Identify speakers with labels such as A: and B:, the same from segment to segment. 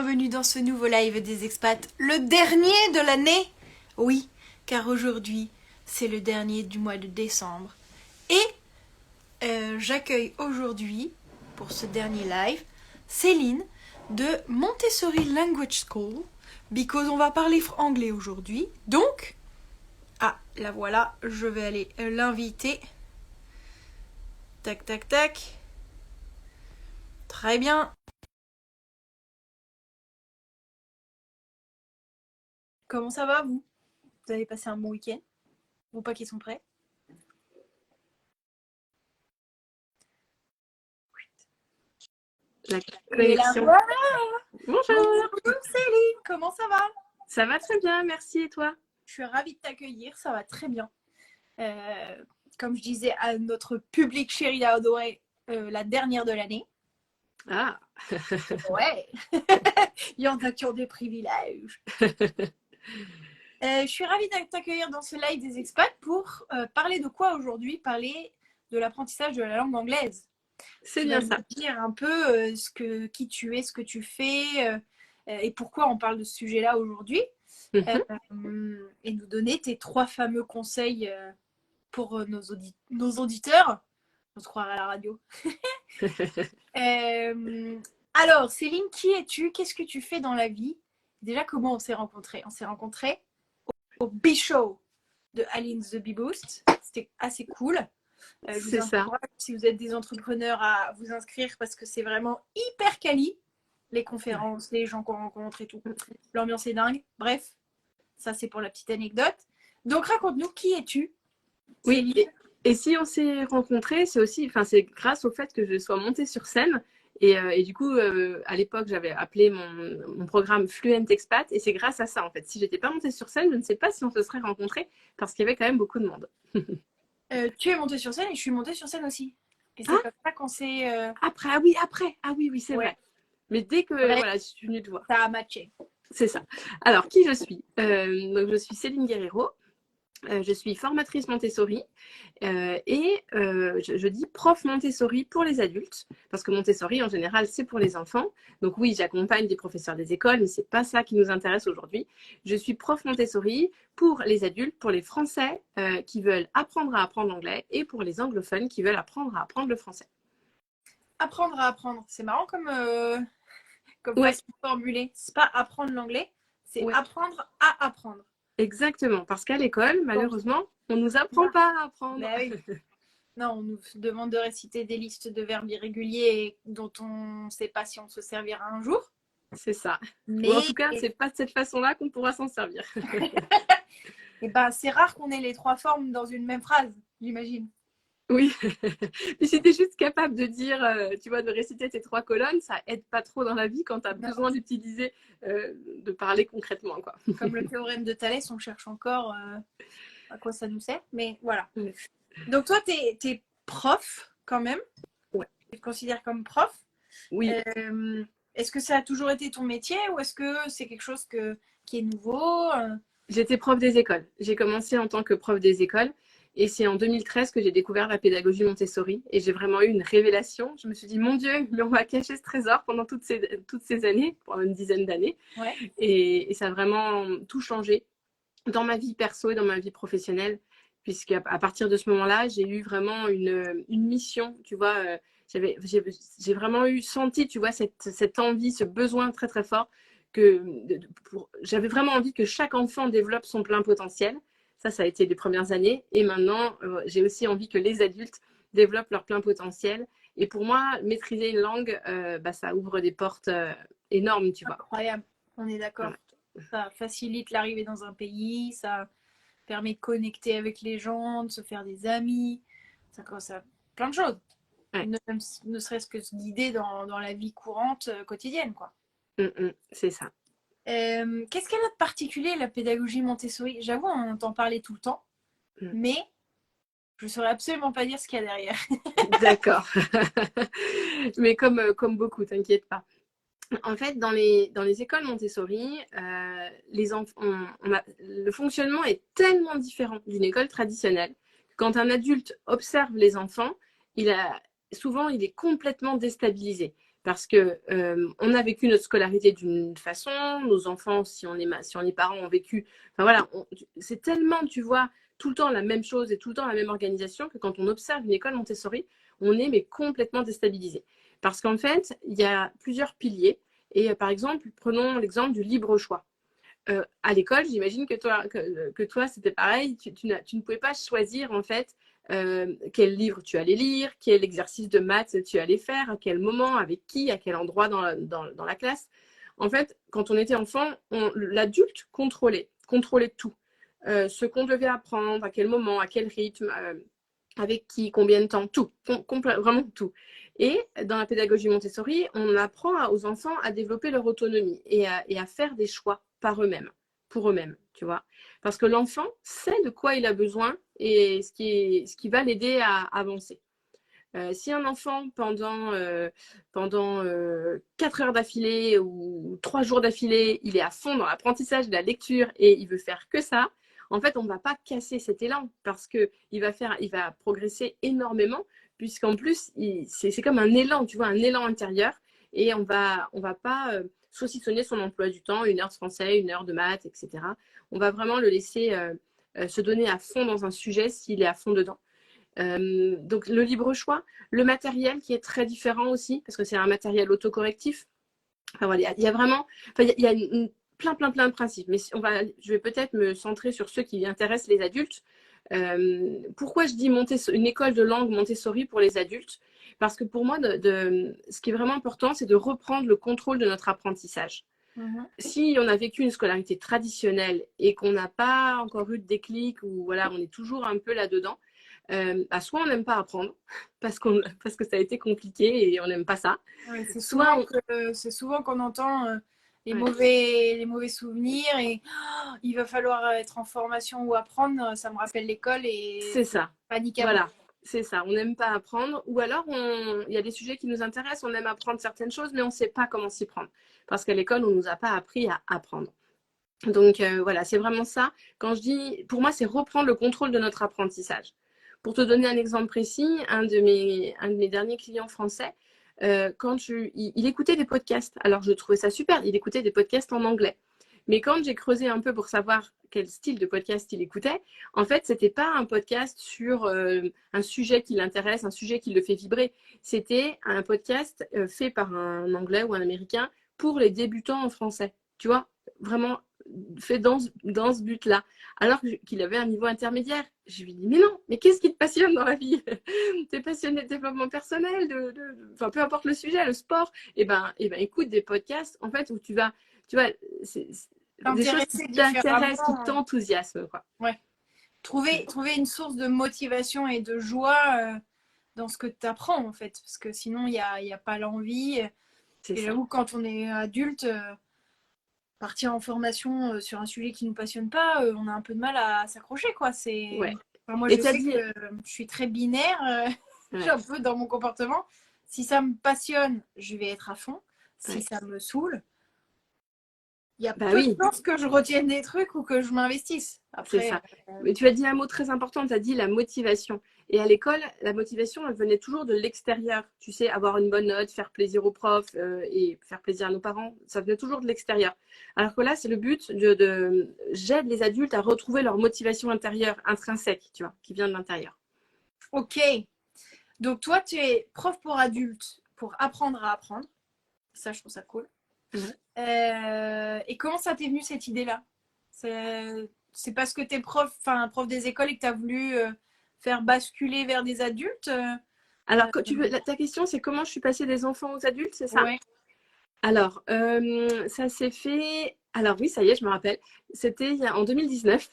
A: bienvenue dans ce nouveau live des expats, le dernier de l'année. Oui, car aujourd'hui, c'est le dernier du mois de décembre. Et j'accueille aujourd'hui, pour ce dernier live, Céline de Montessori Language School, because on va parler anglais aujourd'hui. Donc, la voilà, je vais aller l'inviter. Tac, tac, tac. Très bien. Comment ça va, vous? Vous avez passé un bon week-end? Vos paquets sont prêts?
B: La
A: Et la
B: connexion.
A: voilà!
B: Bonjour.
A: Bonjour Céline, comment ça va?
B: Ça va très bien, merci. Et toi?
A: Je suis ravie de t'accueillir, ça va très bien. Comme je disais à notre public chéri à adorer, la dernière de l'année.
B: Ah.
A: Ouais. Il y en a qui ont des privilèges. Je suis ravie de t'accueillir dans ce live des expats pour parler de quoi aujourd'hui? Parler de l'apprentissage de la langue anglaise.
B: C'est
A: Tu
B: bien
A: vas
B: ça.
A: nous dire un peu qui tu es, ce que tu fais et pourquoi on parle de ce sujet-là aujourd'hui. Et nous donner tes 3 fameux conseils pour nos auditeurs. On se croirait à la radio. Alors, Céline, qui es-tu? Qu'est-ce que tu fais dans la vie? Déjà, comment on s'est rencontrés? On s'est rencontrés au B-Show de Aline The Bee Boost. C'était assez cool. Je vous
B: C'est ça.
A: encourage, si vous êtes des entrepreneurs, à vous inscrire parce que c'est vraiment hyper quali. Les conférences, les gens qu'on rencontre et tout. L'ambiance est dingue. Bref, ça c'est pour la petite anecdote. Donc raconte-nous, qui es-tu,
B: Oui.
A: Céline?
B: Et si on s'est rencontrés, c'est aussi, c'est grâce au fait que je sois montée sur scène. Et du coup, à l'époque, j'avais appelé mon programme Fluent Expat. Et c'est grâce à ça, en fait. Si j'étais pas montée sur scène, je ne sais pas si on se serait rencontrés parce qu'il y avait quand même beaucoup de monde.
A: Tu es montée sur scène et je suis montée sur scène aussi. Et c'est
B: Ah,
A: comme ça qu'on s'est...
B: après. Ah oui, après. Ah oui, oui, c'est
A: Ouais,
B: vrai. Mais dès que,
A: bref,
B: voilà, je suis venue te voir.
A: ça a matché.
B: C'est ça. Alors, qui je suis? Donc, je suis Céline Guerrero. Je suis formatrice Montessori je dis prof Montessori pour les adultes, parce que Montessori, en général, c'est pour les enfants. Donc oui, j'accompagne des professeurs des écoles, mais ce n'est pas ça qui nous intéresse aujourd'hui. Je suis prof Montessori pour les adultes, pour les Français qui veulent apprendre à apprendre l'anglais et pour les anglophones qui veulent apprendre à apprendre le français.
A: Apprendre à apprendre. C'est marrant comme
B: Ouais,
A: façon de formuler. C'est pas apprendre l'anglais, c'est
B: ouais,
A: apprendre à apprendre.
B: exactement. Parce qu'à l'école,
A: Donc,
B: malheureusement, on ne nous apprend pas à apprendre.
A: ben oui. Non, on nous demande de réciter des listes de verbes irréguliers dont on ne sait pas si on se servira un jour.
B: C'est ça. Ou en
A: Mais
B: tout cas, c'est pas de cette façon-là qu'on pourra s'en servir.
A: et ben, c'est rare qu'on ait les 3 formes dans une même phrase, j'imagine.
B: Oui, mais si tu es juste capable de dire, tu vois, de réciter tes 3 colonnes, ça aide pas trop dans la vie quand tu as
A: Non.
B: besoin d'utiliser, de parler concrètement, quoi.
A: Comme le théorème de Thalès, on cherche encore à quoi ça nous sert. Mais voilà.
B: Ouais.
A: Donc toi, tu es prof quand même.
B: Ouais.
A: Tu te considères comme prof.
B: Oui,
A: Euh, Est-ce que ça a toujours été ton métier ou est-ce que c'est quelque chose qui est nouveau?
B: j'étais prof des écoles. J'ai commencé en tant que prof des écoles et c'est en 2013 que j'ai découvert la pédagogie Montessori et j'ai vraiment eu une révélation. Je me suis dit, mon Dieu, mais on m'a caché ce trésor pendant toutes ces années, pendant une dizaine d'années.
A: Ouais.
B: Et ça a vraiment tout changé dans ma vie perso et dans ma vie professionnelle, puisqu'à partir de ce moment-là, j'ai eu vraiment une mission, tu vois. J'ai vraiment senti, tu vois, cette envie, ce besoin très, très fort que j'avais vraiment envie que chaque enfant développe son plein potentiel. Ça a été les premières années. Et maintenant, j'ai aussi envie que les adultes développent leur plein potentiel. Et pour moi, maîtriser une langue, ça ouvre des portes énormes, tu vois.
A: Incroyable, on est d'accord.
B: Voilà.
A: Ça facilite l'arrivée dans un pays, ça permet de connecter avec les gens, de se faire des amis, ça plein de choses.
B: Ouais.
A: Ne serait-ce que se guider dans la vie courante quotidienne, quoi.
B: C'est ça.
A: Qu'est-ce qu'elle a de particulier, la pédagogie Montessori? J'avoue, on entend parler tout le temps, mais je ne saurais absolument pas dire ce qu'il y a derrière.
B: D'accord. Mais comme beaucoup, t'inquiète pas. En fait, dans les écoles Montessori, le fonctionnement est tellement différent d'une école traditionnelle. Quand un adulte observe les enfants, souvent il est complètement déstabilisé Parce que on a vécu notre scolarité d'une façon, nos enfants, si on est parents, ont vécu. Enfin voilà, c'est tellement, tu vois, tout le temps la même chose et tout le temps la même organisation que quand on observe une école Montessori, on est mais complètement déstabilisé. Parce qu'en fait, il y a plusieurs piliers. Et par exemple, prenons l'exemple du libre choix. À l'école, j'imagine que toi c'était pareil. Tu ne pouvais pas choisir en fait quel livre tu allais lire, quel exercice de maths tu allais faire, à quel moment, avec qui, à quel endroit dans la classe. En fait, quand on était enfant, l'adulte contrôlait tout. Ce qu'on devait apprendre, à quel moment, à quel rythme, avec qui, combien de temps, tout, vraiment tout. Et dans la pédagogie Montessori, on apprend aux enfants à développer leur autonomie et à faire des choix par eux-mêmes, pour eux-mêmes, tu vois. Parce que l'enfant sait de quoi il a besoin et ce qui va l'aider à avancer. Si un enfant, pendant 4 heures d'affilée ou 3 jours d'affilée, il est à fond dans l'apprentissage de la lecture et il veut faire que ça, en fait, on ne va pas casser cet élan parce qu'il va progresser énormément, puisqu'en plus, c'est comme un élan, tu vois, un élan intérieur, et on va pas saucissonner son emploi du temps, 1 heure de français, 1 heure de maths, etc. On va vraiment le laisser se donner à fond dans un sujet s'il est à fond dedans. Donc le libre choix, le matériel qui est très différent aussi, parce que c'est un matériel autocorrectif. Enfin, voilà, il y a vraiment, enfin, il y a plein de principes, mais je vais peut-être me centrer sur ceux qui intéressent les adultes. Pourquoi je dis une école de langue Montessori pour les adultes? Parce que pour moi, ce qui est vraiment important, c'est de reprendre le contrôle de notre apprentissage. Si on a vécu une scolarité traditionnelle et qu'on n'a pas encore eu de déclic, ou voilà, on est toujours un peu là-dedans, soit on n'aime pas apprendre parce que ça a été compliqué et on n'aime pas ça.
A: Ouais,
B: Soit
A: c'est souvent qu'on entend
B: ouais,
A: les mauvais souvenirs et oh, il va falloir être en formation ou apprendre. Ça me rappelle l'école et
B: c'est
A: c'est
B: ça.
A: panique à bord.
B: Voilà, c'est ça. On n'aime pas apprendre, ou alors il y a des sujets qui nous intéressent, on aime apprendre certaines choses, mais on ne sait pas comment s'y prendre. Parce qu'à l'école, on ne nous a pas appris à apprendre. Donc voilà, c'est vraiment ça. Quand je dis, pour moi, c'est reprendre le contrôle de notre apprentissage. Pour te donner un exemple précis, un de mes derniers clients français, il écoutait des podcasts. Alors je trouvais ça super, il écoutait des podcasts en anglais. Mais quand j'ai creusé un peu pour savoir quel style de podcast il écoutait, en fait, c'était pas un podcast sur un sujet qui l'intéresse, un sujet qui le fait vibrer. C'était un podcast fait par un Anglais ou un Américain pour les débutants en français. Tu vois, vraiment fait dans ce but-là. Alors qu'il avait un niveau intermédiaire. Je lui dis, mais non, mais qu'est-ce qui te passionne dans la vie? Tu es passionné de développement personnel, enfin, peu importe le sujet, le sport. Écoute des podcasts, en fait, où tu vois, c'est des choses qui
A: T'intéresser
B: t'intéressent, qui
A: différemment.
B: t'enthousiasment, quoi.
A: Ouais. Trouver une source de motivation et de joie dans ce que tu apprends, en fait. Parce que sinon, il y a pas l'envie.
B: C'est
A: Et
B: ça.
A: j'avoue, quand on est adulte, partir en formation sur un sujet qui nous passionne pas, on a un peu de mal à s'accrocher, quoi.
B: Ouais.
A: Enfin, moi,
B: Et
A: je
B: tu as
A: sais
B: dit,
A: que je suis très binaire, je suis
B: ouais,
A: un peu dans mon comportement. Si ça me passionne, je vais être à fond. Si
B: ouais.
A: ça me saoule, il y a
B: Bah
A: peu de
B: oui,
A: chances que je retienne des trucs ou que je m'investisse.
B: c'est
A: Après,
B: ça. Mais tu as dit un mot très important, tu as dit la motivation. Et à l'école, la motivation, elle venait toujours de l'extérieur. Tu sais, avoir une bonne note, faire plaisir aux profs et faire plaisir à nos parents, ça venait toujours de l'extérieur. Alors que là, c'est le but j'aide les adultes à retrouver leur motivation intérieure, intrinsèque, tu vois, qui vient de l'intérieur.
A: ok. Donc toi, tu es prof pour adultes pour apprendre à apprendre. Ça, je trouve ça cool.
B: Ouais.
A: Et comment ça t'est venu cette idée-là? C'est parce que tu es prof des écoles et que tu as voulu faire basculer vers des adultes
B: Alors, ta question, c'est comment je suis passée des enfants aux adultes, c'est ça?
A: Ouais.
B: Alors, ça s'est fait. Alors oui, ça y est, je me rappelle. C'était en 2019.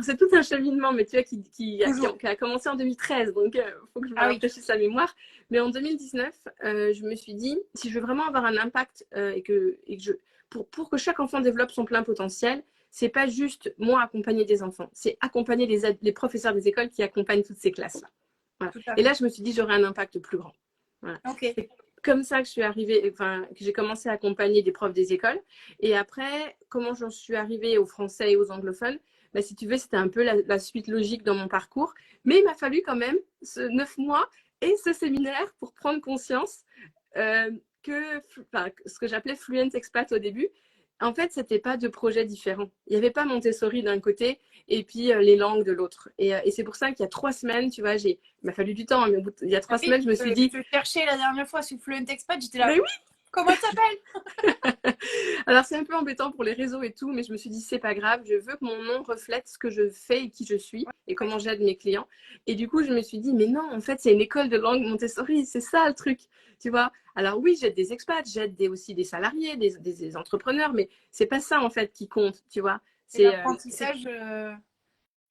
B: C'est tout un cheminement, mais tu vois,
A: Toujours.
B: qui a commencé en 2013. Donc, il faut que je me
A: Ah oui.
B: rafraîchisse la mémoire. Mais en 2019, je me suis dit, si je veux vraiment avoir un impact pour que chaque enfant développe son plein potentiel, c'est pas juste moi accompagner des enfants, c'est accompagner les professeurs des écoles qui accompagnent toutes ces classes-là. Voilà.
A: Tout à
B: Et là,
A: fait.
B: je me suis dit, j'aurais un impact plus grand. Voilà.
A: Ok.
B: C'est comme ça que je suis arrivée, enfin, que j'ai commencé à accompagner des profs des écoles. Et après, comment j'en suis arrivée aux Français et aux anglophones? Bah, si tu veux, c'était un peu la suite logique dans mon parcours. Mais il m'a fallu quand même 9 mois et ce séminaire pour prendre conscience ce que j'appelais Fluent Expat au début, en fait, c'était pas deux projets différents. Il n'y avait pas Montessori d'un côté et puis les langues de l'autre. Et c'est pour ça qu'il y a 3 semaines, tu vois, il m'a fallu du temps, mais il y a 3 semaines, je me suis dit.
A: Je cherchais la dernière fois sur Fluent Expat, j'étais là.
B: Mais oui.
A: Comment elle s'appelle?
B: Alors, c'est un peu embêtant pour les réseaux et tout, mais je me suis dit, c'est pas grave, je veux que mon nom reflète ce que je fais et qui je suis et comment j'aide mes clients. Et du coup, je me suis dit, mais non, en fait, c'est une école de langue Montessori, c'est ça le truc, tu vois. Alors oui, j'aide des expats, aussi des salariés, des entrepreneurs, mais c'est pas ça, en fait, qui compte, tu vois.
A: C'est l'apprentissage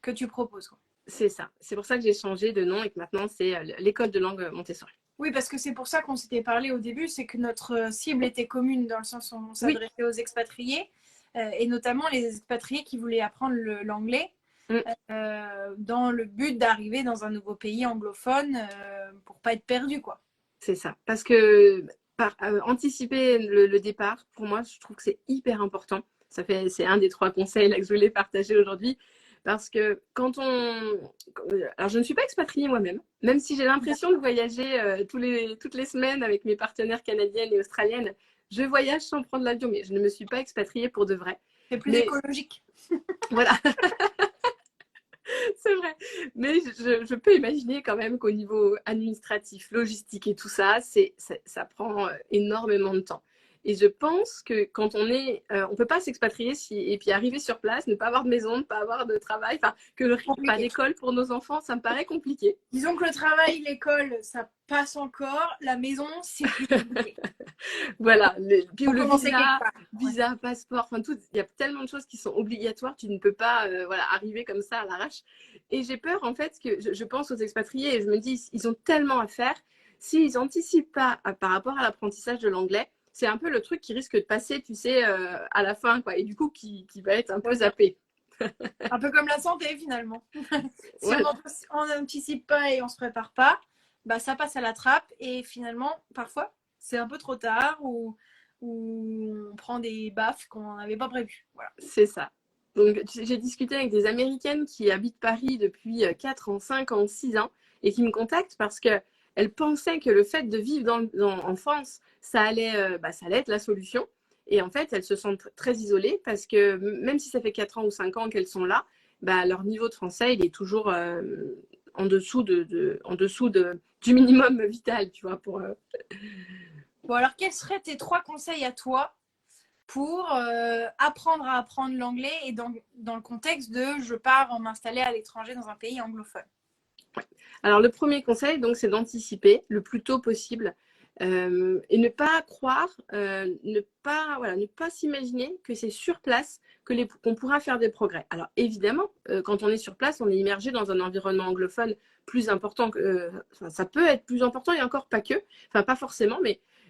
A: que tu proposes.
B: C'est ça. C'est pour ça que j'ai changé de nom et que maintenant, c'est l'école de langue Montessori.
A: Oui, parce que c'est pour ça qu'on s'était parlé au début, c'est que notre cible était commune dans le sens où on s'adressait aux expatriés, et notamment les expatriés qui voulaient apprendre l'anglais dans le but d'arriver dans un nouveau pays anglophone pour pas être perdu, quoi.
B: C'est ça. Parce que anticiper le départ, pour moi, je trouve que c'est hyper important. C'est un des 3 conseils là, que je voulais partager aujourd'hui. Parce que quand alors, je ne suis pas expatriée moi-même, même si j'ai l'impression de voyager toutes les semaines avec mes partenaires canadiennes et australiennes. Je voyage sans prendre l'avion, mais je ne me suis pas expatriée pour de vrai.
A: C'est plus écologique.
B: Voilà. C'est vrai. Mais je peux imaginer quand même qu'au niveau administratif, logistique et tout ça, ça prend énormément de temps. Et je pense que quand on ne peut pas s'expatrier et puis arriver sur place, ne pas avoir de maison, ne pas avoir de travail, enfin, pas d'école pour nos enfants, ça me paraît compliqué.
A: Disons que le travail, l'école, ça passe encore. La maison, c'est plus compliqué.
B: Voilà. Puis le visa, passeport, enfin tout, il y a tellement de choses qui sont obligatoires, tu ne peux pas arriver comme ça à l'arrache. Et j'ai peur en fait que je pense aux expatriés et je me dis, ils ont tellement à faire. S'ils n'anticipent pas par rapport à l'apprentissage de l'anglais, c'est un peu le truc qui risque de passer, tu sais, à la fin, quoi. Et du coup, qui va être un peu zappé.
A: Un peu comme la santé, finalement. Si on n'anticipe pas et on ne se prépare pas, bah, ça passe à la trappe. Et finalement, parfois, c'est un peu trop tard ou on prend des baffes qu'on n'avait pas prévues. Voilà.
B: C'est ça. Donc, j'ai discuté avec des Américaines qui habitent Paris depuis 4 ans, 5 ans, 6 ans et qui me contactent parce qu'elles pensaient que le fait de vivre en France, ça allait être la solution. Et en fait, elles se sentent très isolées parce que même si ça fait 4 ans ou 5 ans qu'elles sont là, leur niveau de français, il est toujours en dessous du minimum vital, tu vois.
A: Bon, alors, quels seraient tes 3 conseils à toi pour apprendre à apprendre l'anglais et dans le contexte de je pars m'installer à l'étranger dans un pays anglophone?
B: Alors, le premier conseil, donc, c'est d'anticiper le plus tôt possible et ne pas croire, ne pas s'imaginer que c'est sur place qu'on pourra faire des progrès. Alors, évidemment, quand on est sur place, on est immergé dans un environnement anglophone plus important. Ça peut être plus important et encore pas que. Enfin, pas forcément,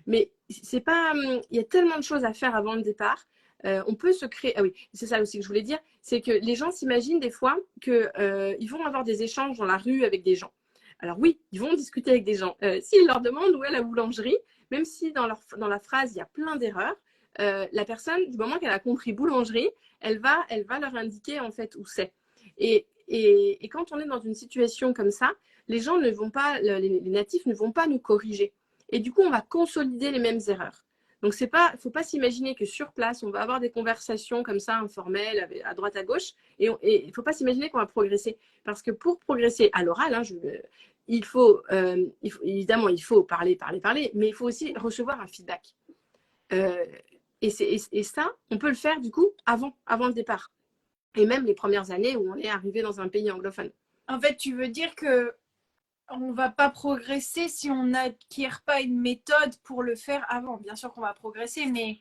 B: mais c'est pas. Il y a tellement de choses à faire avant le départ. On peut se créer. Ah oui, c'est ça aussi que je voulais dire, c'est que les gens s'imaginent des fois qu'ils vont avoir des échanges dans la rue avec des gens. Alors oui, ils vont discuter avec des gens. S'ils leur demandent où est la boulangerie, même si dans la phrase il y a plein d'erreurs, la personne, du moment qu'elle a compris boulangerie, elle va leur indiquer en fait où c'est. Et quand on est dans une situation comme ça, les gens ne vont pas, les natifs ne vont pas nous corriger. Et du coup, on va consolider les mêmes erreurs. Donc, faut pas s'imaginer que sur place, on va avoir des conversations comme ça, informelles, à droite, à gauche. Et il ne faut pas s'imaginer qu'on va progresser. Parce que pour progresser à l'oral, évidemment, il faut parler, mais il faut aussi recevoir un feedback. Et ça, on peut le faire du coup avant le départ. Et même les premières années où on est arrivé dans un pays anglophone.
A: En fait, tu veux dire que on va pas progresser si on n'acquiert pas une méthode pour le faire avant. Bien sûr qu'on va progresser, mais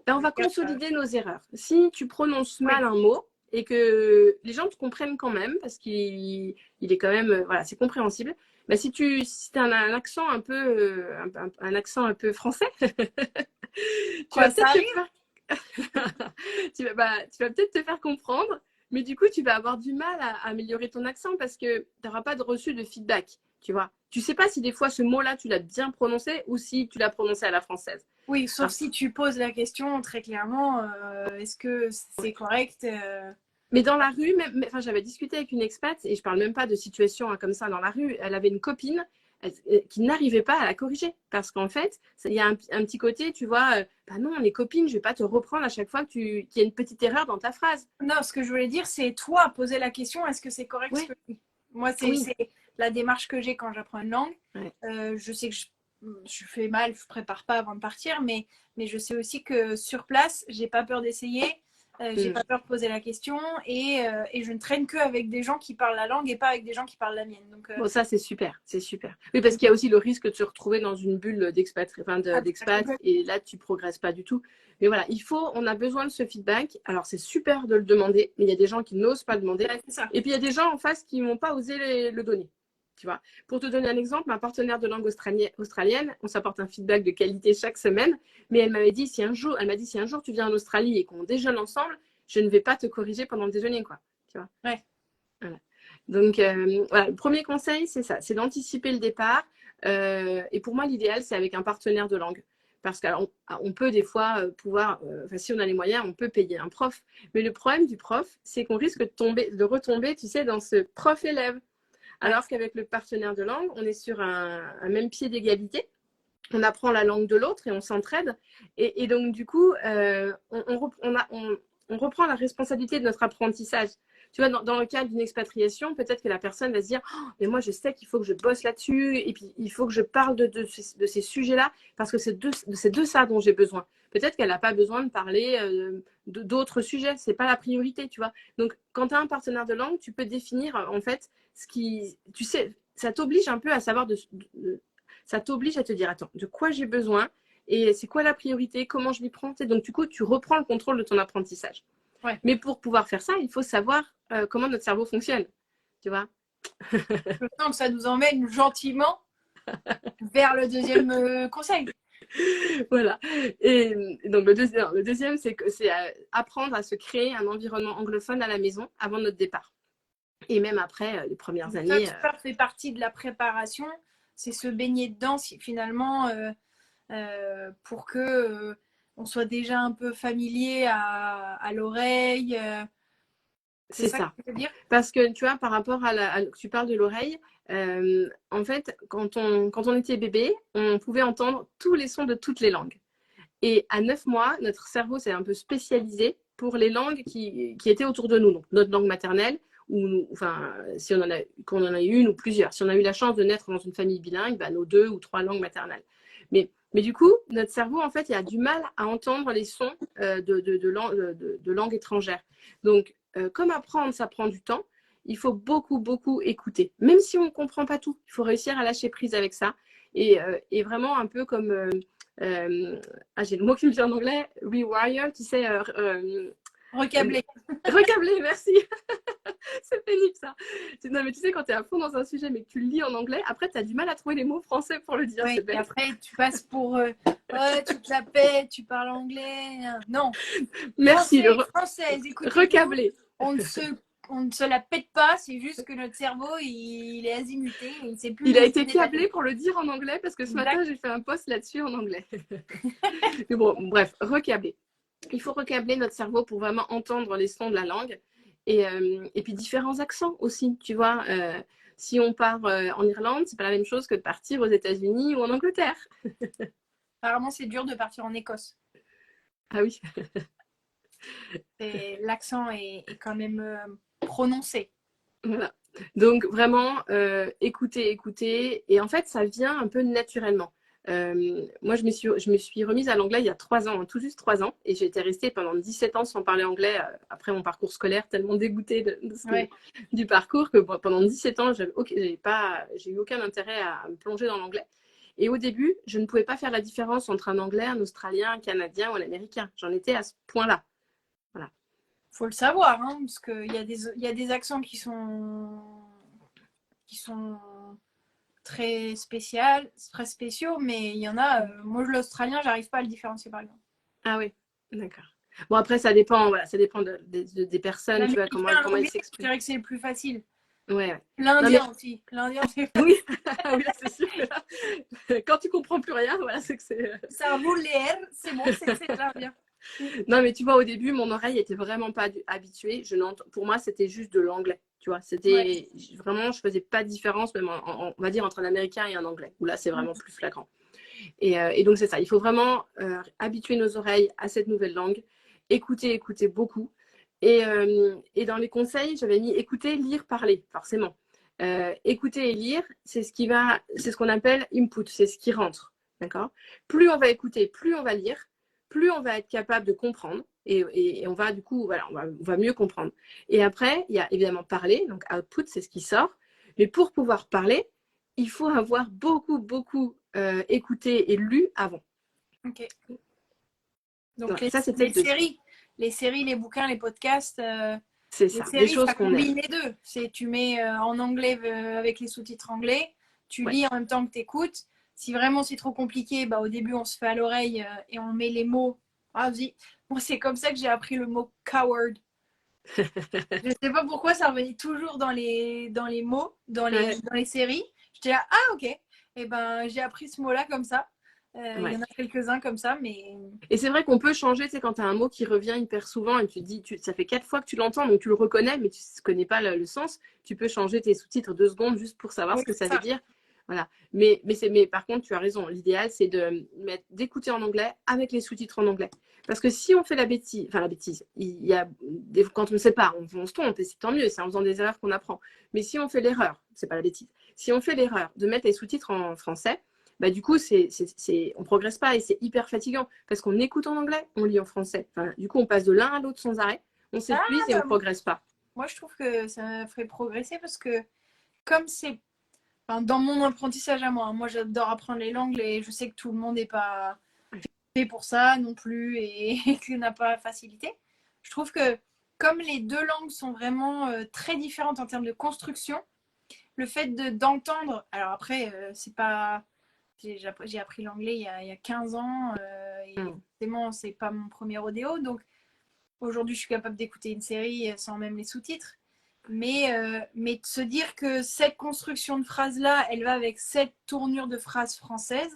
B: on va consolider nos erreurs. Si tu prononces mal un mot et que les gens te comprennent quand même, parce qu'il est quand même, c'est compréhensible. Si tu as un accent un peu, un accent un peu français, tu vas peut-être te faire comprendre. Mais du coup, tu vas avoir du mal à améliorer ton accent parce que tu n'auras pas de reçu de feedback, tu vois. Tu sais pas si des fois ce mot-là, tu l'as bien prononcé ou si tu l'as prononcé à la française.
A: Oui, sauf si tu poses la question très clairement, est-ce que c'est correct
B: Mais dans la rue, j'avais discuté avec une expat et je parle même pas de situation comme ça dans la rue. Elle avait une copine, qui n'arrivaient pas à la corriger. Parce qu'en fait, il y a un petit côté, tu vois, bah non, on est copines, je vais pas te reprendre à chaque fois qu'il y a une petite erreur dans ta phrase.
A: Non, ce que je voulais dire, c'est toi poser la question, est-ce que c'est correct ce que je dis? Moi, c'est la démarche que j'ai quand j'apprends une langue. Je sais que je fais mal, je prépare pas avant de partir, mais je sais aussi que sur place, j'ai pas peur d'essayer, j'ai pas peur de poser la question et je ne traîne que avec des gens qui parlent la langue et pas avec des gens qui parlent la mienne. Donc,
B: bon, ça, c'est super, c'est super. Oui, parce qu'il y a aussi le risque de se retrouver dans une bulle d'expat, et là, tu progresses pas du tout. Mais voilà, on a besoin de ce feedback. Alors, c'est super de le demander, mais il y a des gens qui n'osent pas le demander.
A: C'est ça.
B: Et puis, il y a des gens en face qui n'ont pas osé le donner. Tu vois. Pour te donner un exemple, ma partenaire de langue australienne, on s'apporte un feedback de qualité chaque semaine, mais elle m'a dit si un jour tu viens en Australie et qu'on déjeune ensemble, je ne vais pas te corriger pendant le déjeuner, quoi. Tu vois.
A: Ouais.
B: Voilà. Donc, voilà, le premier conseil, c'est ça, c'est d'anticiper le départ. Et pour moi, l'idéal, c'est avec un partenaire de langue. Parce qu'on peut des fois si on a les moyens, on peut payer un prof. Mais le problème du prof, c'est qu'on risque de retomber, tu sais, dans ce prof-élève. Alors qu'avec le partenaire de langue, on est sur un même pied d'égalité. On apprend la langue de l'autre et on s'entraide. Et donc, du coup, on reprend la responsabilité de notre apprentissage. Tu vois, dans le cadre d'une expatriation, peut-être que la personne va se dire oh, mais moi, je sais qu'il faut que je bosse là-dessus et puis il faut que je parle de ces sujets-là parce que c'est de ça dont j'ai besoin. Peut-être qu'elle n'a pas besoin de parler d'autres sujets. Ce n'est pas la priorité, tu vois. Donc, quand tu as un partenaire de langue, tu peux définir, en fait, tu sais, ça t'oblige un peu à savoir ça t'oblige à te dire attends, de quoi j'ai besoin et c'est quoi la priorité, comment je m'y prends. Donc, du coup, tu reprends le contrôle de ton apprentissage. Ouais. Mais pour pouvoir faire ça, il faut savoir comment notre cerveau fonctionne. Tu vois.
A: Je sens que ça nous emmène gentiment vers le deuxième conseil.
B: Voilà. Et donc, le deuxième, c'est apprendre à se créer un environnement anglophone à la maison avant notre départ. Et même après les premières années.
A: Ça fait partie de la préparation. C'est se baigner dedans finalement pour que on soit déjà un peu familier à l'oreille.
B: C'est ça. Que tu veux dire. Parce que tu vois, par rapport tu parles de l'oreille, en fait, quand on était bébé, on pouvait entendre tous les sons de toutes les langues. Et à 9 mois, notre cerveau s'est un peu spécialisé pour les langues qui étaient autour de nous. Donc, notre langue maternelle, ou enfin, qu'on en a une ou plusieurs. Si on a eu la chance de naître dans une famille bilingue, bah, nos 2 ou 3 langues maternelles. Mais du coup, notre cerveau, en fait, il a du mal à entendre les sons de langue étrangère. Donc, comme apprendre, ça prend du temps, il faut beaucoup, beaucoup écouter. Même si on ne comprend pas tout, il faut réussir à lâcher prise avec ça. Et vraiment un peu comme... j'ai le mot qui me vient en anglais, rewire, tu sais...
A: recabler.
B: Recabler, merci. C'est pénible ça. Non, mais tu sais, quand tu es à fond dans un sujet mais que tu le lis en anglais, après tu as du mal à trouver les mots français pour le dire.
A: Oui, et après tu passes pour tu te la pètes, tu parles anglais. Non.
B: Merci.
A: Française, écoute.
B: Recabler.
A: On ne se la pète pas, c'est juste que notre cerveau il est azimuté. Il sait plus.
B: Il a été câblé pour le dire en anglais parce que ce matin j'ai fait un post là-dessus en anglais. Mais bon, bref, recabler. Il faut recabler notre cerveau pour vraiment entendre les sons de la langue. Et puis différents accents aussi, tu vois. Si on part en Irlande, c'est pas la même chose que de partir aux États-Unis ou en Angleterre.
A: Apparemment, c'est dur de partir en Écosse.
B: Ah oui.
A: L'accent est quand même prononcé.
B: Voilà. Donc vraiment, écouter. Et en fait, ça vient un peu naturellement. Moi, je me suis remise à l'anglais il y a 3 ans, tout juste 3 ans, et j'étais restée pendant 17 ans sans parler anglais après mon parcours scolaire, tellement dégoûtée du parcours que pendant 17 ans, j'ai eu aucun intérêt à me plonger dans l'anglais. Et au début, je ne pouvais pas faire la différence entre un anglais, un australien, un canadien ou un américain. J'en étais à ce point-là. Voilà.
A: Faut le savoir, hein, parce qu'il y a des accents qui sont très spéciaux, mais il y en a, moi l'australien, j'arrive pas à le différencier par exemple.
B: Ah oui, d'accord. Bon, après, ça dépend des personnes, tu vois, comment ils s'expriment.
A: Je dirais que c'est le plus facile.
B: Ouais.
A: L'indien aussi. L'indien, c'est
B: oui, oui, c'est sûr. Quand tu comprends plus rien, voilà, c'est que c'est...
A: Ça roule les R, c'est bon, c'est l'indien.
B: Non, mais tu vois, au début, mon oreille était vraiment pas habituée. Pour moi, c'était juste de l'anglais. Tu vois, c'était vraiment, je faisais pas de différence, même on va dire entre un américain et un anglais, où là, c'est vraiment plus flagrant. Et donc, c'est ça. Il faut vraiment habituer nos oreilles à cette nouvelle langue, écouter beaucoup. Et dans les conseils, j'avais mis écouter, lire, parler, forcément. Écouter et lire, c'est ce qu'on appelle input, c'est ce qui rentre. D'accord. Plus on va écouter, plus on va lire, plus on va être capable de comprendre. Et on va, du coup, voilà, on va mieux comprendre. Et après, il y a évidemment parler, donc output, c'est ce qui sort. Mais pour pouvoir parler, il faut avoir beaucoup écouté et lu avant.
A: Ok. Donc
B: voilà, ça, c'était
A: les séries, les bouquins, les podcasts,
B: c'est
A: les
B: ça,
A: séries,
B: des choses
A: ça
B: qu'on aime.
A: combine les deux. Tu mets en anglais avec les sous-titres anglais, tu lis en même temps que tu écoutes. Si vraiment c'est trop compliqué, au début on se fait à l'oreille et on met les mots. Ah, vas-y. Moi, c'est comme ça que j'ai appris le mot coward. Je sais pas pourquoi ça revenait toujours dans les mots, dans les séries. J'étais là, ah ok. Et ben j'ai appris ce mot-là comme ça. Il y en a quelques-uns comme ça, mais.
B: Et c'est vrai qu'on peut changer, tu sais, quand tu as un mot qui revient hyper souvent et tu te dis, ça fait 4 fois que tu l'entends, donc tu le reconnais, mais tu ne connais pas le sens, tu peux changer tes sous-titres 2 secondes juste pour savoir ce que ça veut dire. Voilà. Mais par contre, tu as raison, l'idéal, c'est d'écouter en anglais avec les sous-titres en anglais. Parce que si on fait la bêtise, il y a quand on ne sait pas, on se trompe, et c'est tant mieux, c'est en faisant des erreurs qu'on apprend. Mais si on fait l'erreur, c'est pas la bêtise, si on fait l'erreur de mettre les sous-titres en français, du coup, on progresse pas et c'est hyper fatigant parce qu'on écoute en anglais, on lit en français. Enfin, du coup, on passe de l'un à l'autre sans arrêt, on s'épuise et on progresse pas.
A: Moi, je trouve que ça ferait progresser parce que comme c'est dans mon apprentissage à moi j'adore apprendre les langues et je sais que tout le monde n'est pas fait pour ça non plus et qu'il n'a pas facilité. Je trouve que comme les deux langues sont vraiment très différentes en termes de construction, le fait d'entendre, alors après, c'est pas. J'ai appris l'anglais il y a 15 ans et forcément, c'est pas mon premier rodéo. Donc aujourd'hui, je suis capable d'écouter une série sans même les sous-titres. Mais de se dire que cette construction de phrase-là, elle va avec cette tournure de phrase française,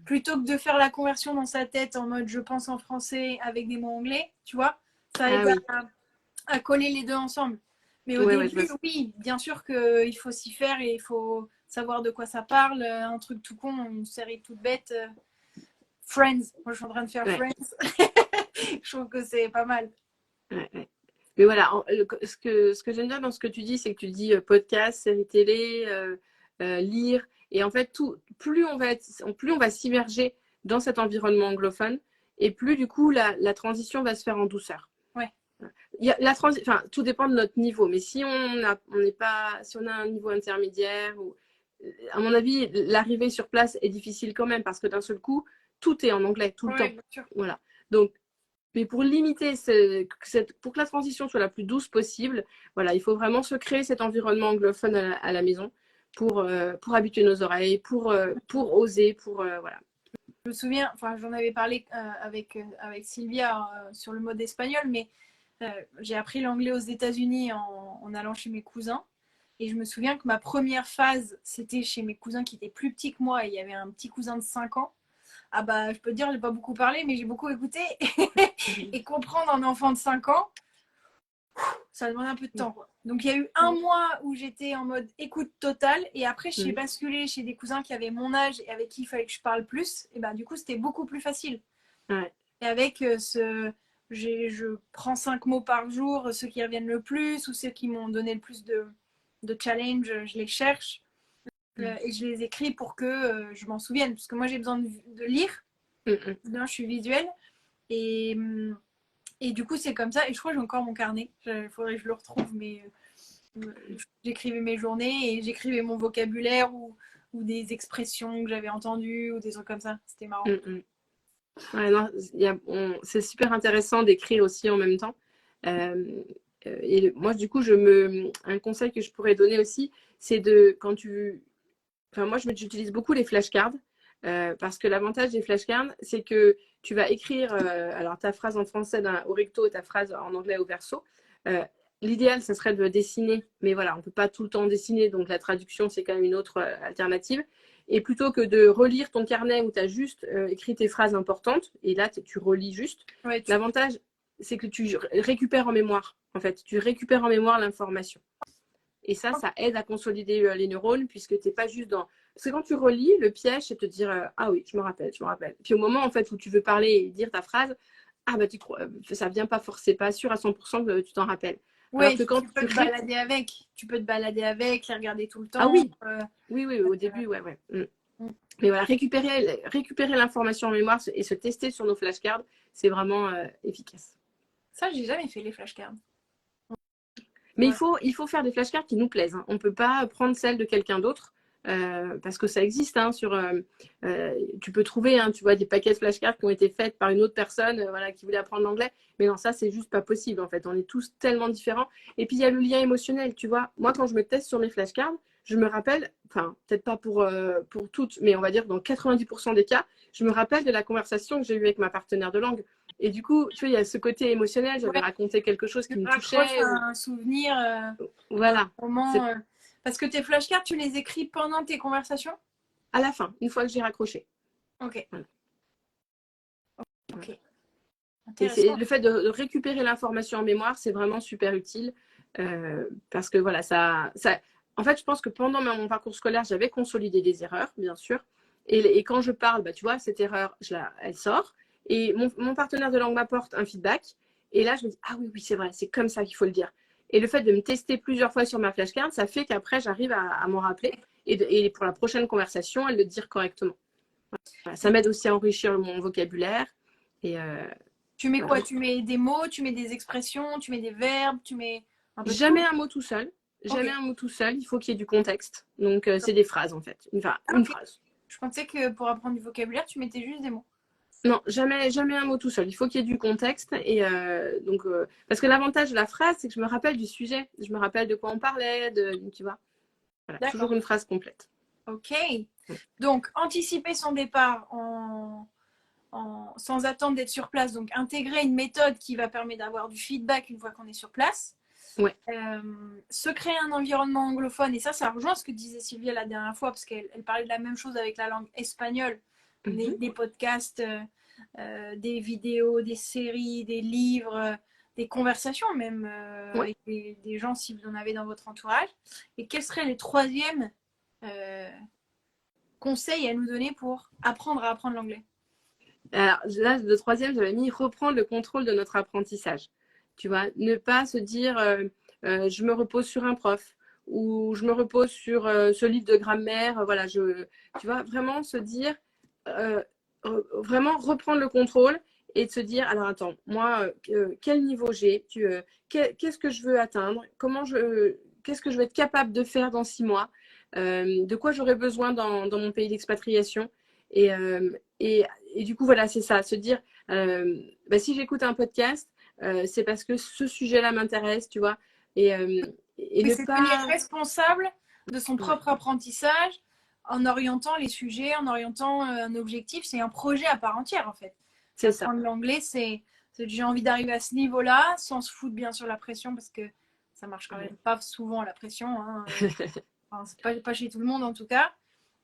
A: plutôt que de faire la conversion dans sa tête en mode je pense en français avec des mots anglais, tu vois, ça aide à coller les deux ensemble. Mais au début, oui, bien sûr qu'il faut s'y faire et il faut savoir de quoi ça parle. Un truc tout con, une série toute bête. Friends. Moi, je suis en train de faire Friends. Je trouve que c'est pas mal.
B: Mais voilà, ce que j'aime bien dans ce que tu dis, c'est que tu dis podcast, série télé, lire. Et en fait, plus on va s'immerger dans cet environnement anglophone, et plus du coup, la transition va se faire en douceur. Tout dépend de notre niveau, mais si on a un niveau intermédiaire, à mon avis, l'arrivée sur place est difficile quand même parce que d'un seul coup, tout est en anglais tout le temps. Voilà. Donc, mais pour limiter, pour que la transition soit la plus douce possible, voilà, il faut vraiment se créer cet environnement anglophone à la maison pour habituer nos oreilles, pour oser, voilà.
A: Je me souviens, j'en avais parlé avec Sylvia sur le mode espagnol, mais j'ai appris l'anglais aux États-Unis en allant chez mes cousins. Et je me souviens que ma première phase, c'était chez mes cousins qui étaient plus petits que moi. Et il y avait un petit cousin de 5 ans. Ah je peux te dire, j'ai pas beaucoup parlé, mais j'ai beaucoup écouté. Et comprendre un enfant de 5 ans, ça demande un peu de temps. Donc il y a eu un mois où j'étais en mode écoute totale. Et après, je suis basculée chez des cousins qui avaient mon âge et avec qui il fallait que je parle plus. Et du coup, c'était beaucoup plus facile. Et avec je prends 5 mots par jour, ceux qui reviennent le plus ou ceux qui m'ont donné le plus de challenge, je les cherche et je les écris pour que je m'en souvienne. Parce que moi, j'ai besoin de lire. Je suis visuelle. Et du coup, c'est comme ça. Et je crois que j'ai encore mon carnet. Il faudrait que je le retrouve. Mais j'écrivais mes journées et j'écrivais mon vocabulaire ou des expressions que j'avais entendues ou des trucs comme ça. C'était marrant.
B: C'est super intéressant d'écrire aussi en même temps. Et moi, du coup, un conseil que je pourrais donner aussi, c'est moi, j'utilise beaucoup les flashcards parce que l'avantage des flashcards, c'est que tu vas écrire alors ta phrase en français au recto et ta phrase en anglais au verso. L'idéal, ça serait de dessiner, mais voilà, on ne peut pas tout le temps dessiner, donc la traduction, c'est quand même une autre alternative. Et plutôt que de relire ton carnet où tu as juste écrit tes phrases importantes, et là, tu relis juste, l'avantage, c'est que tu récupères en mémoire. En fait, tu récupères en mémoire l'information. Et ça aide à consolider les neurones puisque tu n'es pas juste dans... Parce que quand tu relis, le piège, c'est de te dire ah oui, je me rappelle, je me rappelle. Puis au moment en fait où tu veux parler et dire ta phrase, ah bah ça vient pas forcément, pas sûr à 100% que tu t'en rappelles. Alors
A: Oui,
B: que quand
A: tu peux te balader avec. Tu peux te balader avec, les regarder tout le
B: ah
A: temps.
B: oui, oui, au début, ouais. Mais voilà, récupérer l'information en mémoire et se tester sur nos flashcards, c'est vraiment efficace.
A: Ça, j'ai jamais fait les flashcards.
B: Mais
A: Ouais.
B: il faut faire des flashcards qui nous plaisent. Hein. On ne peut pas prendre celle de quelqu'un d'autre parce que ça existe. Hein, tu peux trouver tu vois, des paquets de flashcards qui ont été faits par une autre personne voilà, qui voulait apprendre l'anglais. Mais non, ça, c'est juste pas possible. En fait, on est tous tellement différents. Et puis, il y a le lien émotionnel. Tu vois, moi, quand je me teste sur mes flashcards, je me rappelle, enfin, peut-être pas pour toutes, mais on va dire dans 90% des cas, je me rappelle de la conversation que j'ai eue avec ma partenaire de langue. Et du coup, tu vois, il y a ce côté émotionnel. J'avais raconté quelque chose qui me touchait.
A: Un souvenir,
B: Voilà.
A: un moment. Parce que tes flashcards, tu les écris pendant tes conversations?
B: À la fin, une fois que j'ai raccroché.
A: Ok.
B: Voilà.
A: Ok.
B: Et le fait de récupérer l'information en mémoire, c'est vraiment super utile parce que voilà, en fait, je pense que pendant mon parcours scolaire, j'avais consolidé des erreurs, bien sûr. Et quand je parle, bah, tu vois, cette erreur, elle sort. Et mon partenaire de langue m'apporte un feedback. Et là, je me dis, ah oui, oui, c'est vrai, c'est comme ça qu'il faut le dire. Et le fait de me tester plusieurs fois sur ma flashcard, ça fait qu'après, j'arrive à m'en rappeler. Et pour la prochaine conversation, à le dire correctement. Voilà, ça m'aide aussi à enrichir mon vocabulaire. Et
A: tu mets
B: voilà.
A: quoi? Tu mets des mots, tu mets des expressions, tu mets des verbes, tu mets un peu de
B: Jamais
A: tout?
B: un mot tout seul. Jamais
A: Ok.
B: un mot tout seul. Il faut qu'il y ait du contexte. Donc, c'est des phrases, en fait. Enfin, une
A: Ok.
B: phrase.
A: Je pensais que pour apprendre du vocabulaire, tu mettais juste des mots.
B: Non, jamais un mot tout seul. Il faut qu'il y ait du contexte. Et parce que l'avantage de la phrase, c'est que je me rappelle du sujet. Je me rappelle de quoi on parlait, tu vois. Voilà, toujours
A: D'accord.
B: une phrase complète.
A: Ok. Donc, anticiper son départ sans attendre d'être sur place. Donc, intégrer une méthode qui va permettre d'avoir du feedback une fois qu'on est sur place.
B: Ouais.
A: Se créer un environnement anglophone. Et ça rejoint ce que disait Sylvia la dernière fois, parce qu'elle parlait de la même chose avec la langue espagnole. Des podcasts, des vidéos, des séries, des livres, des conversations même
B: Ouais.
A: avec des gens si vous en avez dans votre entourage. Et quels seraient les troisièmes conseils à nous donner pour apprendre à apprendre l'anglais?
B: Alors là, le troisième, j'avais mis reprendre le contrôle de notre apprentissage. Tu vois, ne pas se dire je me repose sur un prof ou je me repose sur ce livre de grammaire. Voilà, tu vois, vraiment se dire, vraiment reprendre le contrôle et de se dire alors attends, moi, quel niveau j'ai qu'est-ce que je veux atteindre qu'est-ce que je vais être capable de faire dans 6 mois de quoi j'aurai besoin dans mon pays d'expatriation et, et du coup, voilà, c'est ça, se dire, si j'écoute un podcast, c'est parce que ce sujet-là m'intéresse, tu vois, et, et
A: Mais
B: ne
A: c'est devenir
B: pas...
A: responsable de son
B: Ouais,
A: propre apprentissage en orientant les sujets, en orientant un objectif. C'est un projet à part entière, en fait.
B: c'est ça.
A: Apprendre l'anglais, c'est j'ai envie d'arriver à ce niveau-là, sans se foutre bien sûr la pression, parce que ça marche quand même pas souvent la pression. Hein. Enfin, c'est pas chez tout le monde en tout cas.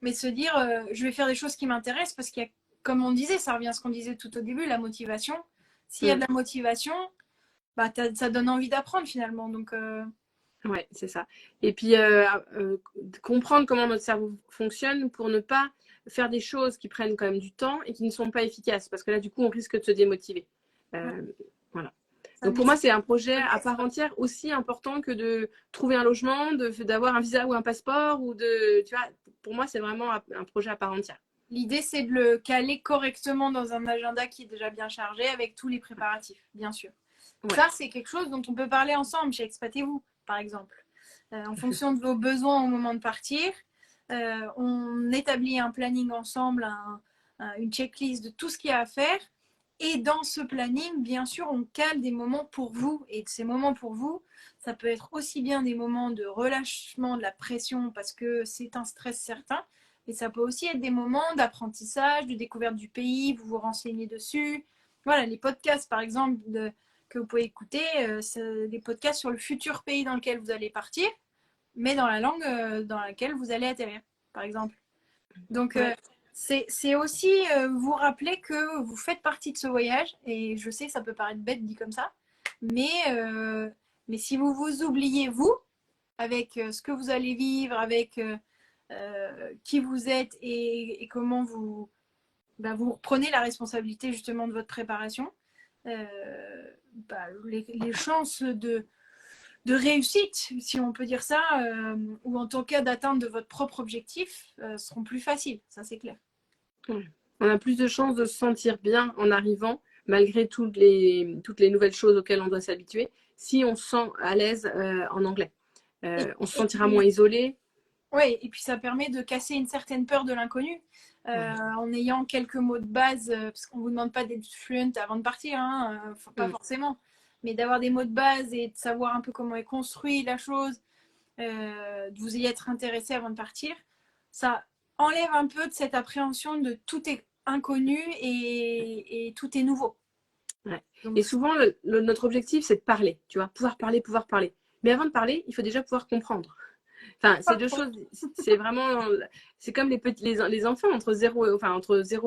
A: Mais se dire, je vais faire des choses qui m'intéressent, parce qu'il y a, comme on disait, ça revient à ce qu'on disait tout au début, la motivation. S'il y a de la motivation, bah, ça donne envie d'apprendre finalement. Donc,
B: Ouais, c'est ça. Et puis, comprendre comment notre cerveau fonctionne pour ne pas faire des choses qui prennent quand même du temps et qui ne sont pas efficaces, parce que là, du coup, on risque de se démotiver.
A: ouais,
B: Voilà.
A: ça
B: Donc pour moi, c'est
A: nécessite
B: un projet à part entière aussi important que de trouver un logement, d'avoir un visa ou un passeport ou tu vois, pour moi, c'est vraiment un projet à part entière.
A: L'idée, c'est de le caler correctement dans un agenda qui est déjà bien chargé avec tous les préparatifs, bien sûr.
B: Ouais,
A: Ça, c'est quelque chose dont on peut parler ensemble chez Expat et vous, par exemple. En fonction de vos besoins au moment de partir, on établit un planning ensemble, une checklist de tout ce qu'il y a à faire. Et dans ce planning, bien sûr, on cale des moments pour vous. Et ces moments pour vous, ça peut être aussi bien des moments de relâchement de la pression parce que c'est un stress certain, mais ça peut aussi être des moments d'apprentissage, de découverte du pays, vous vous renseignez dessus. Voilà, les podcasts, par exemple, que vous pouvez écouter, c'est des podcasts sur le futur pays dans lequel vous allez partir, mais dans la langue dans laquelle vous allez atterrir, par exemple. Donc,
B: ouais,
A: c'est aussi vous rappeler que vous faites partie de ce voyage, et je sais, ça peut paraître bête dit comme ça, mais Mais si vous vous oubliez, vous, avec ce que vous allez vivre, avec qui vous êtes et comment vous, vous prenez la responsabilité justement de votre préparation, les chances de réussite, si on peut dire ça, ou en tout cas d'atteindre de votre propre objectif, seront plus faciles, ça c'est clair.
B: Ouais. On a plus de chances de se sentir bien en arrivant, malgré toutes les nouvelles choses auxquelles on doit s'habituer, si on se sent à l'aise en anglais. On se sentira moins isolé.
A: Oui, et puis ça permet de casser une certaine peur de l'inconnu. En ayant quelques mots de base, parce qu'on ne vous demande pas d'être fluent avant de partir, hein, pas forcément, mais d'avoir des mots de base et de savoir un peu comment est construit la chose, de vous y être intéressé avant de partir, ça enlève un peu de cette appréhension de tout est inconnu et tout est nouveau.
B: Ouais. Et souvent, notre objectif, c'est de parler, tu vois, pouvoir parler, pouvoir parler. Mais avant de parler, il faut déjà pouvoir comprendre. Enfin, c'est deux choses, c'est vraiment, c'est comme les enfants entre 0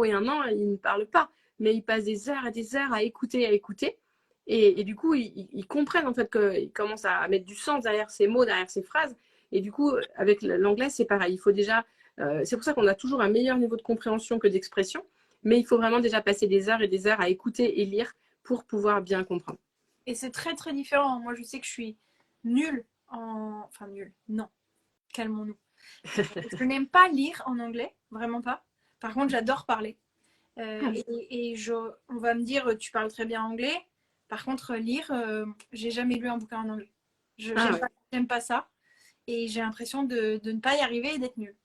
B: et 1 an, ils ne parlent pas, mais ils passent des heures et des heures à écouter. Et du coup, ils comprennent en fait qu'ils commencent à mettre du sens derrière ces mots, derrière ces phrases. Et du coup, avec l'anglais, c'est pareil. Il faut déjà, c'est pour ça qu'on a toujours un meilleur niveau de compréhension que d'expression, mais il faut vraiment déjà passer des heures et des heures à écouter et lire pour pouvoir bien comprendre.
A: Et c'est très très différent. Moi, je sais que je suis nulle en... Enfin, nulle, non. Calmons-nous. Je n'aime pas lire en anglais, vraiment pas. Par contre, j'adore parler. On va me dire, tu parles très bien anglais. Par contre, lire, j'ai jamais lu un bouquin en anglais. J'aime pas ça. Et j'ai l'impression de ne pas y arriver et d'être nulle.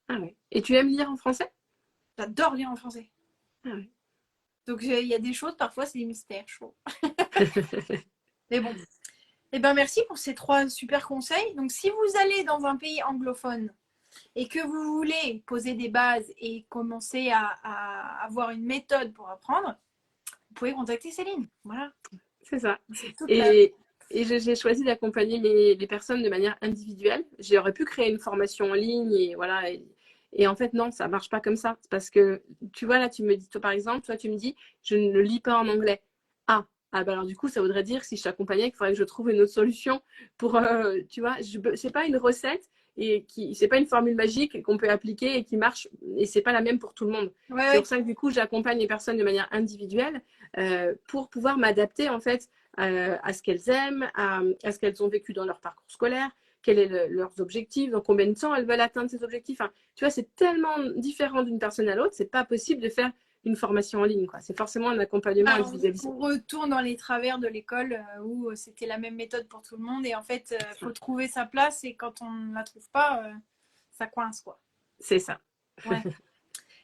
B: Ah ouais. Et tu aimes lire en français?
A: J'adore lire en français.
B: Ah ouais.
A: Donc, il y a des choses, parfois, c'est des mystères, je trouve. Mais bon. Eh ben, merci pour ces 3 super conseils. Donc, si vous allez dans un pays anglophone et que vous voulez poser des bases et commencer à avoir une méthode pour apprendre, vous pouvez contacter Céline. Voilà.
B: C'est ça. Et j'ai choisi d'accompagner les personnes de manière individuelle. J'aurais pu créer une formation en ligne et voilà. Et en fait, non, ça marche pas comme ça. C'est parce que, tu vois, là, tu me dis, toi, par exemple, toi, tu me dis, je ne lis pas en anglais. Alors du coup, ça voudrait dire, si je t'accompagnais, qu'il faudrait que je trouve une autre solution pour, tu vois, c'est pas une recette et c'est pas une formule magique qu'on peut appliquer et qui marche et c'est pas la même pour tout le monde. C'est pour ça que du coup, j'accompagne les personnes de manière individuelle pour pouvoir m'adapter en fait à ce qu'elles aiment, à ce qu'elles ont vécu dans leur parcours scolaire, quels sont leurs objectifs, donc combien de temps elles veulent atteindre ces objectifs. Enfin, tu vois, c'est tellement différent d'une personne à l'autre, c'est pas possible de faire une formation en ligne, quoi. C'est forcément un accompagnement individualisé.
A: On retourne dans les travers de l'école où c'était la même méthode pour tout le monde et en fait, faut trouver sa place et quand on ne la trouve pas, ça coince, quoi.
B: C'est ça.
A: Ouais.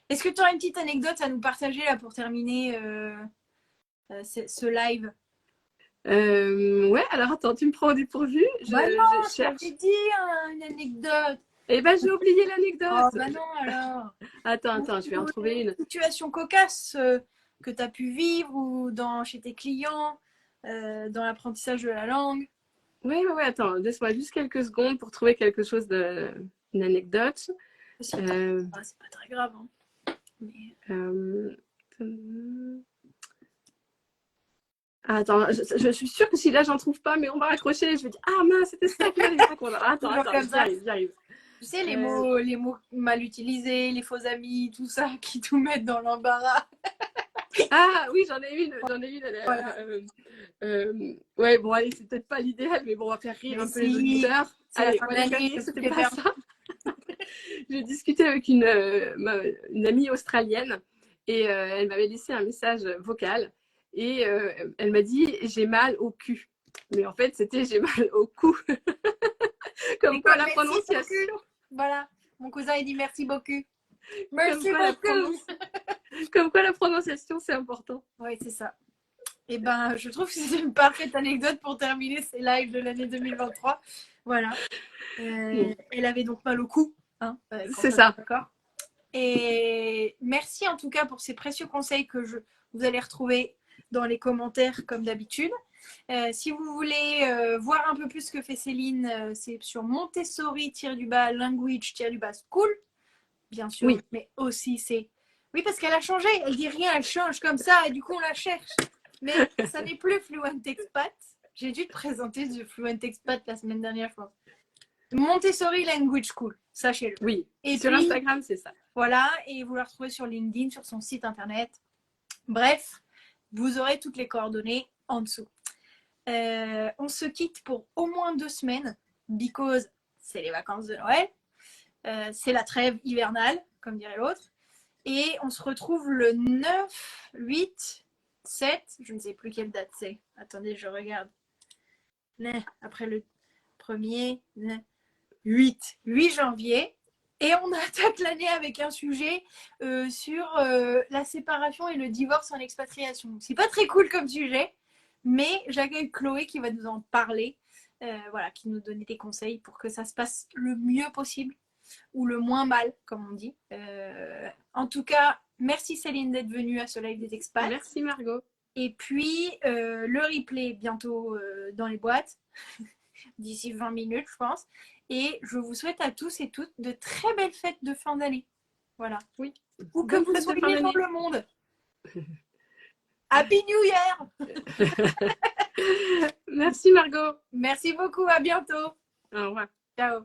A: Est-ce que tu auras une petite anecdote à nous partager là pour terminer ce live?
B: Ouais, alors attends, tu me prends au dépourvu.
A: Je t'avais dit une anecdote.
B: Eh ben, j'ai oublié l'anecdote.
A: Oh, bah non, alors.
B: Attends, je vais en trouver une.
A: Situation cocasse que tu as pu vivre ou chez tes clients, dans l'apprentissage de la langue.
B: Ouais, attends, laisse-moi juste quelques secondes pour trouver quelque chose une anecdote.
A: C'est pas très grave. Hein. Mais...
B: Attends, je suis sûre que si là j'en trouve pas, mais on va raccrocher, je vais dire ah mince, c'était ça qu'il fallait raconter. Attends, j'y arrive.
A: Tu sais, les mots mal utilisés, les faux amis, tout ça, qui tout mettent dans l'embarras.
B: Ah oui, j'en ai une. Voilà. Ouais, bon, allez, c'est peut-être pas l'idéal, mais bon, on va faire rire un peu les auditeurs. Allez, on va faire rire, c'était pas ça. J'ai discuté avec une amie australienne et elle m'avait laissé un message vocal et elle m'a dit j'ai mal au cul. Mais en fait, c'était j'ai mal au cou. Comme quoi la prononciation.
A: Voilà, mon cousin il dit merci beaucoup. Merci beaucoup.
B: Comme quoi la prononciation, c'est important.
A: Oui, c'est ça. Et ben, je trouve que c'est une parfaite anecdote pour terminer ces lives de l'année 2023. Voilà. Elle avait donc mal au cou. Hein,
B: c'est ça.
A: D'accord. Et merci en tout cas pour ces précieux conseils que vous allez retrouver dans les commentaires comme d'habitude. Si vous voulez voir un peu plus ce que fait Céline, c'est sur Montessori-language-school, bien sûr.
B: Oui.
A: Mais aussi c'est... Oui, parce qu'elle a changé. Elle dit rien, elle change comme ça et du coup on la cherche. Mais ça n'est plus Fluent Expat. J'ai dû te présenter The Fluent Expat la semaine dernière, je pense. Montessori Language School, sachez-le.
B: Oui,
A: et
B: sur
A: puis,
B: Instagram, c'est ça.
A: Voilà, et vous la retrouvez sur LinkedIn, sur son site internet. Bref, vous aurez toutes les coordonnées en dessous. On se quitte pour au moins 2 semaines, because c'est les vacances de Noël. C'est la trêve hivernale, comme dirait l'autre. Et on se retrouve le 9, 8, 7, je ne sais plus quelle date c'est. Attendez, je regarde. Après le 1er, 8 janvier. Et on attaque l'année avec un sujet sur la séparation et le divorce en expatriation. C'est pas très cool comme sujet, mais j'accueille Chloé qui va nous en parler, voilà, qui nous donner des conseils pour que ça se passe le mieux possible ou le moins mal, comme on dit. En tout cas, merci Céline d'être venue à ce live des expats.
B: Merci Margot.
A: Et puis, le replay bientôt dans les boîtes, d'ici 20 minutes, je pense. Et je vous souhaite à tous et toutes de très belles fêtes de fin d'année. Voilà.
B: Oui.
A: Où que vous soyez dans le monde. Happy New Year.
B: Merci Margot.
A: Merci beaucoup, à bientôt.
B: Au revoir.
A: Ciao.